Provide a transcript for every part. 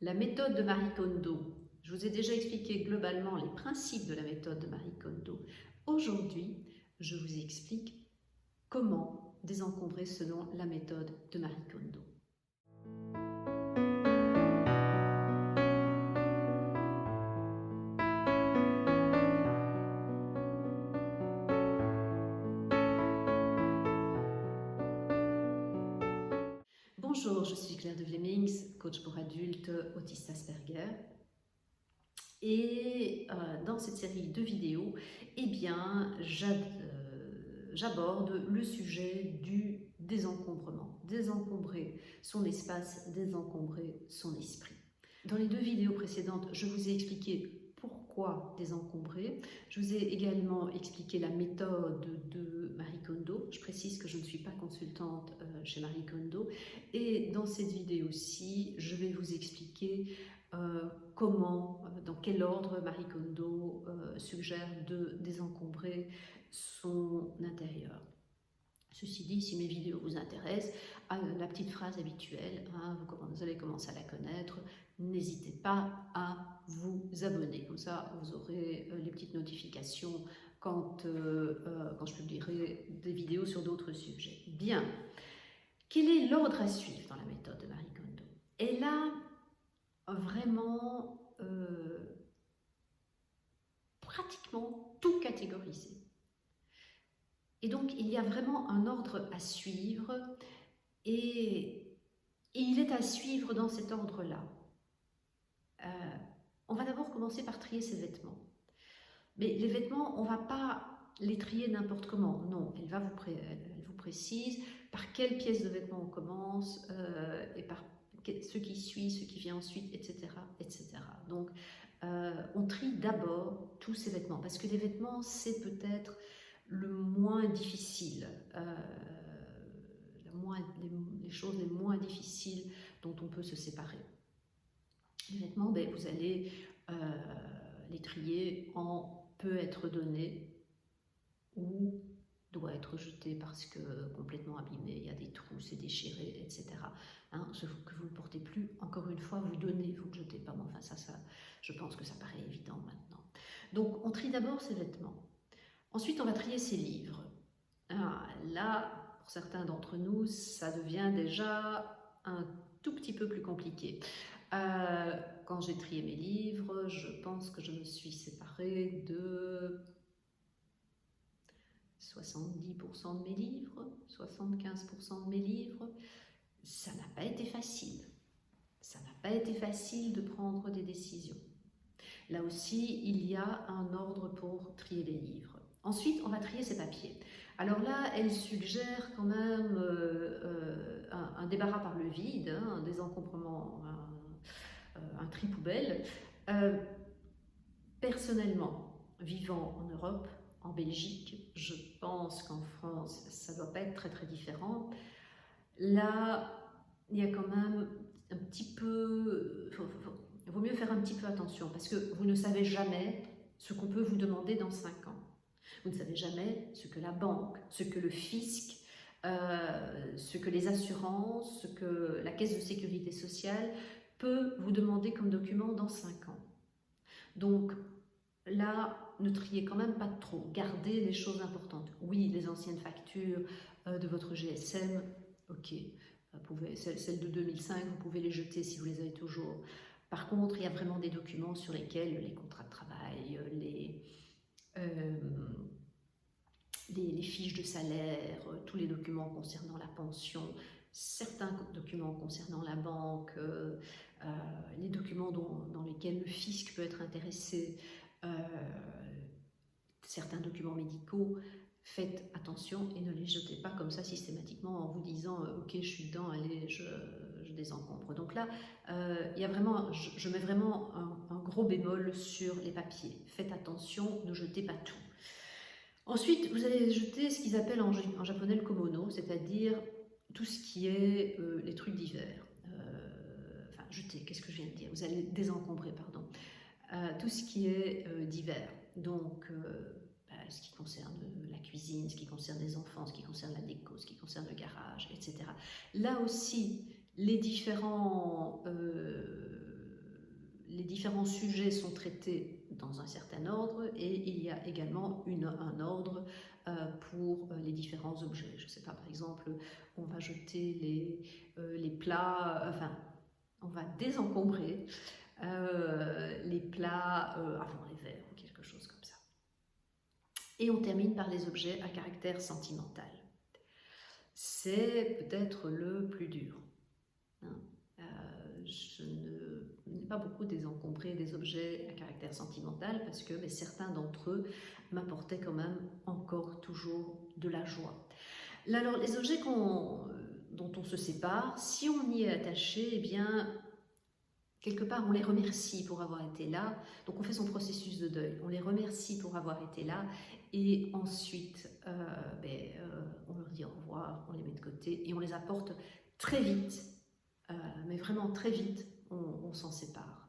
La méthode de Marie Kondo. Je vous ai déjà expliqué globalement les principes de la méthode de Marie Kondo. Aujourd'hui, je vous explique comment désencombrer selon la méthode de Marie Kondo. Bonjour, je suis Claire de Vlemings, coach pour adultes autistes Asperger. Et dans cette série de vidéos, eh bien, j'aborde le sujet du désencombrement. Désencombrer son espace, désencombrer son esprit. Dans les deux vidéos précédentes, je vous ai expliqué pourquoi désencombrer. Je vous ai également expliqué la méthode de Marie Kondo. Je précise que je ne suis pas consultante chez Marie Kondo. Et dans cette vidéo-ci, je vais vous expliquer comment, dans quel ordre Marie Kondo suggère de désencombrer son intérieur. Ceci dit, si mes vidéos vous intéressent, la petite phrase habituelle, hein, vous allez commencer à la connaître, n'hésitez pas à vous abonner. Comme ça, vous aurez les petites notifications quand je publierai des vidéos sur d'autres sujets. Bien. Quel est l'ordre à suivre dans la méthode de Marie Kondo? Elle a vraiment pratiquement tout catégorisé. Et donc, il y a vraiment un ordre à suivre et il est à suivre dans cet ordre-là. On va d'abord commencer par trier ses vêtements. Mais les vêtements, on ne va pas les trier n'importe comment. Non, elle vous précise par quelle pièce de vêtements on commence et par ce qui suit, ce qui vient ensuite, etc. etc. Donc, on trie d'abord tous ces vêtements parce que les vêtements, c'est peut-être le moins difficile, les choses les moins difficiles dont on peut se séparer. Les vêtements, ben, vous allez les trier en peut être donné ou doit être jeté parce que complètement abîmé, il y a des trous, c'est déchiré, etc. Hein, ce que vous ne portez plus, encore une fois, vous donnez, vous ne jetez pas. Mais enfin, ça, je pense que ça paraît évident maintenant. Donc, on trie d'abord ses vêtements. Ensuite, on va trier ses livres. Ah, là, pour certains d'entre nous, ça devient déjà un tout petit peu plus compliqué. Quand j'ai trié mes livres, je pense que je me suis séparée de 70% de mes livres, 75% de mes livres. Ça n'a pas été facile. Ça n'a pas été facile de prendre des décisions. Là aussi, il y a un ordre pour trier les livres. Ensuite, on va trier ses papiers. Alors là, elle suggère quand même un débarras par le vide, hein, un désencombrement, un tri poubelle. Personnellement, vivant en Europe, en Belgique, je pense qu'en France, ça ne doit pas être très très différent. Là, il y a quand même un petit peu... il vaut mieux faire un petit peu attention parce que vous ne savez jamais ce qu'on peut vous demander dans 5 ans. Vous ne savez jamais ce que la banque, ce que le fisc, ce que les assurances, ce que la caisse de sécurité sociale peut vous demander comme document dans 5 ans. Donc là, ne triez quand même pas trop, gardez les choses importantes. Oui, les anciennes factures de votre GSM, ok, celles de 2005, vous pouvez les jeter si vous les avez toujours. Par contre, il y a vraiment des documents sur lesquels les contrats de travail, les fiches de salaire, tous les documents concernant la pension, certains documents concernant la banque, les documents dans lesquels le fisc peut être intéressé, certains documents médicaux, faites attention et ne les jetez pas comme ça systématiquement en vous disant ok, je suis dedans, allez, je désencombre. Donc là, il y a vraiment, je mets vraiment un gros bémol sur les papiers. Faites attention, ne jetez pas tout. Ensuite, vous allez jeter ce qu'ils appellent en japonais le komono, c'est-à-dire tout ce qui est les trucs divers. Enfin, jeter, qu'est-ce que je viens de dire? Vous allez désencombrer, pardon. Tout ce qui est divers. Donc, ce qui concerne la cuisine, ce qui concerne les enfants, ce qui concerne la déco, ce qui concerne le garage, etc. Là aussi, les différents différents sujets sont traités dans un certain ordre et il y a également un ordre pour les différents objets. Je ne sais pas, par exemple, on va jeter les plats, enfin, on va désencombrer les plats avant les verres ou quelque chose comme ça. Et on termine par les objets à caractère sentimental. C'est peut-être le plus dur. Hein. Je n'ai pas beaucoup désencombré des objets à caractère sentimental parce que certains d'entre eux m'apportaient quand même encore toujours de la joie. Là, alors, les objets dont on se sépare, si on y est attaché, eh bien, quelque part, on les remercie pour avoir été là. Donc, on fait son processus de deuil. On les remercie pour avoir été là. Et ensuite, on leur dit au revoir, on les met de côté et on les apporte très vite. Mais vraiment très vite, on s'en sépare.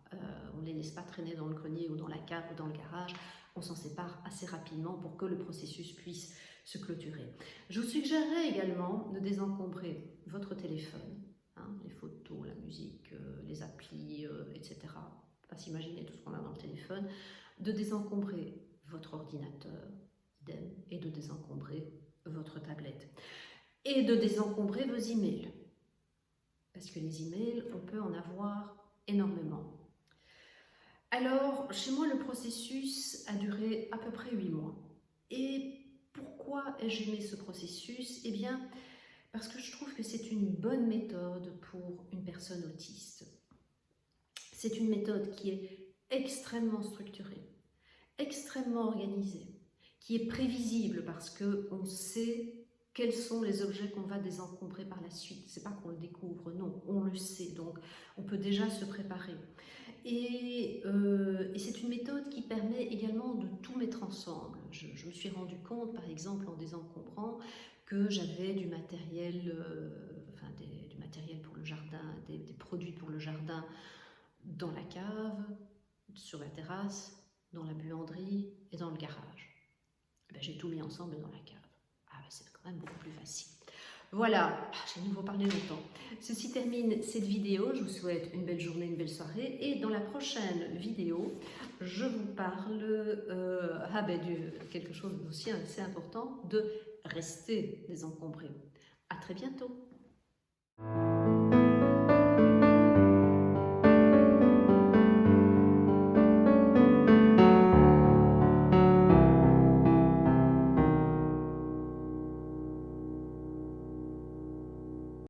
On ne les laisse pas traîner dans le grenier ou dans la cave ou dans le garage. On s'en sépare assez rapidement pour que le processus puisse se clôturer. Je vous suggérerais également de désencombrer votre téléphone, les photos, la musique, les applis, etc. Pas s'imaginer tout ce qu'on a dans le téléphone. De désencombrer votre ordinateur, idem, et de désencombrer votre tablette. Et de désencombrer vos emails. Parce que les emails, on peut en avoir énormément. Alors, chez moi, le processus a duré à peu près 8 mois. Et pourquoi ai-je aimé ce processus? Eh bien, parce que je trouve que c'est une bonne méthode pour une personne autiste. C'est une méthode qui est extrêmement structurée, extrêmement organisée, qui est prévisible parce qu'on sait quels sont les objets qu'on va désencombrer par la suite. C'est pas qu'on le découvre, non, on le sait, donc on peut déjà se préparer. Et c'est une méthode qui permet également de tout mettre ensemble. Je me suis rendu compte, par exemple, en désencombrant, que j'avais du matériel, du matériel pour le jardin, des produits pour le jardin dans la cave, sur la terrasse, dans la buanderie et dans le garage. J'ai tout mis ensemble dans la cave. C'est quand même beaucoup plus facile. Voilà, j'ai de nouveau parlé longtemps. Ceci termine cette vidéo. Je vous souhaite une belle journée, une belle soirée. Et dans la prochaine vidéo, je vous parle de quelque chose aussi assez important, de rester désencombré. À très bientôt.